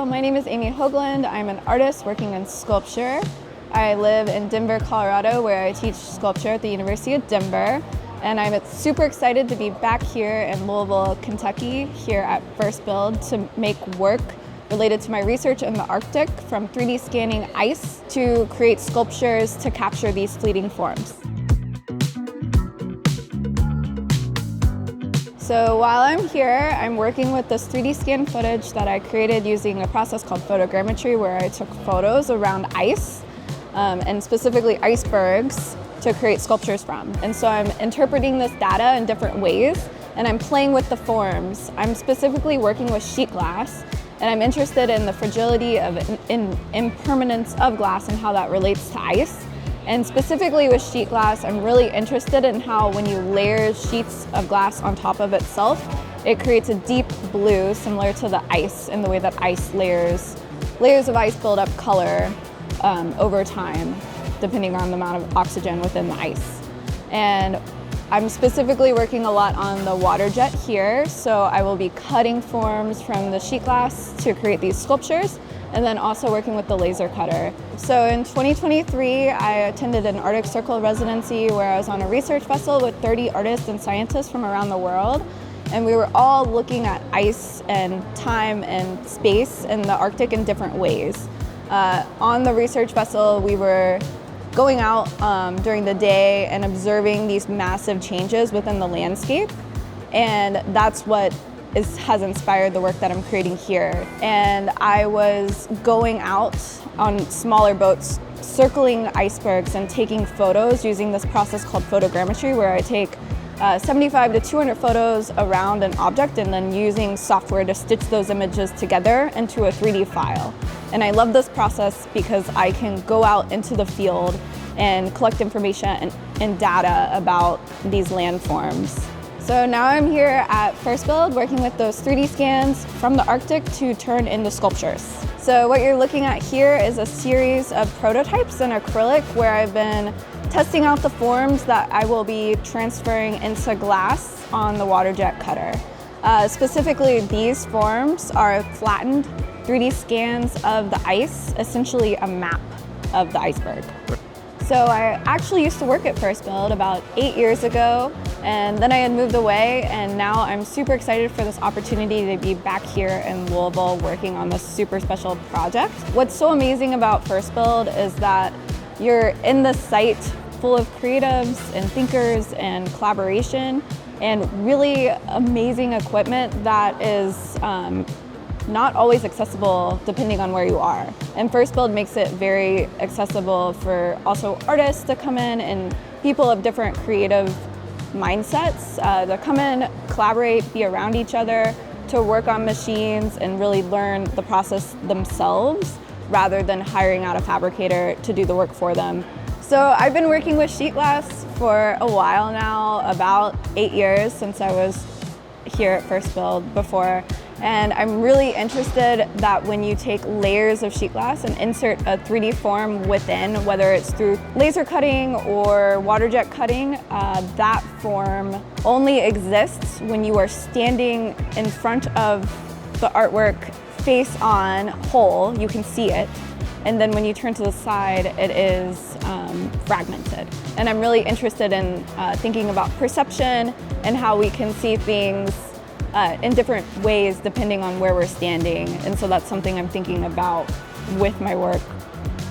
my name is Amy Hoagland. I'm an artist working in sculpture. I live in Denver, Colorado, where I teach sculpture at the University of Denver. And I'm super excited to be back here in Louisville, Kentucky, here at FirstBuild to make work related to my research in the Arctic, from 3D scanning ice to create sculptures to capture these fleeting forms. So while I'm here, I'm working with this 3D scan footage that I created using a process called photogrammetry, where I took photos around ice, and specifically icebergs, to create sculptures from. And so I'm interpreting this data in different ways, and I'm playing with the forms. I'm specifically working with sheet glass, and I'm interested in the fragility of impermanence of glass and how that relates to ice. And specifically with sheet glass, I'm really interested in how when you layer sheets of glass on top of itself, it creates a deep blue similar to the ice, in the way that ice layers of ice build up color over time, depending on the amount of oxygen within the ice. And I'm specifically working a lot on the water jet here, so I will be cutting forms from the sheet glass to create these sculptures, and then also working with the laser cutter. So in 2023, I attended an Arctic Circle residency where I was on a research vessel with 30 artists and scientists from around the world. And we were all looking at ice and time and space in the Arctic in different ways. On the research vessel, we were going out during the day and observing these massive changes within the landscape. And that's what has inspired the work that I'm creating here. And I was going out on smaller boats, circling icebergs and taking photos using this process called photogrammetry, where I take 75 to 200 photos around an object and then using software to stitch those images together into a 3D file. And I love this process because I can go out into the field and collect information and data about these landforms. So now I'm here at FirstBuild working with those 3D scans from the Arctic to turn into sculptures. So what you're looking at here is a series of prototypes in acrylic where I've been testing out the forms that I will be transferring into glass on the water jet cutter. Specifically, these forms are flattened 3D scans of the ice, essentially a map of the iceberg. So I actually used to work at FirstBuild about 8 years ago, and then I had moved away, and now I'm super excited for this opportunity to be back here in Louisville working on this super special project. What's so amazing about FirstBuild is that you're in this site full of creatives and thinkers and collaboration and really amazing equipment that is not always accessible depending on where you are. And FirstBuild makes it very accessible for also artists to come in and people of different creative mindsets to come in, collaborate, be around each other, to work on machines and really learn the process themselves rather than hiring out a fabricator to do the work for them. So I've been working with sheet glass for a while now, about 8 years since I was here at FirstBuild before. And I'm really interested that when you take layers of sheet glass and insert a 3D form within, whether it's through laser cutting or water jet cutting, that form only exists when you are standing in front of the artwork face on whole, you can see it. And then when you turn to the side, it is fragmented. And I'm really interested in thinking about perception and how we can see things in different ways depending on where we're standing. And so that's something I'm thinking about with my work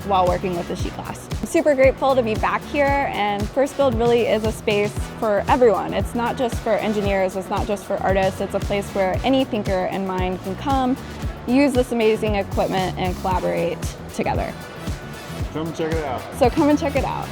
while working with the sheet glass. I'm super grateful to be back here, and FirstBuild really is a space for everyone. It's not just for engineers, it's not just for artists, it's a place where any thinker and mind can come, use this amazing equipment and collaborate together. Come check it out. So come and check it out.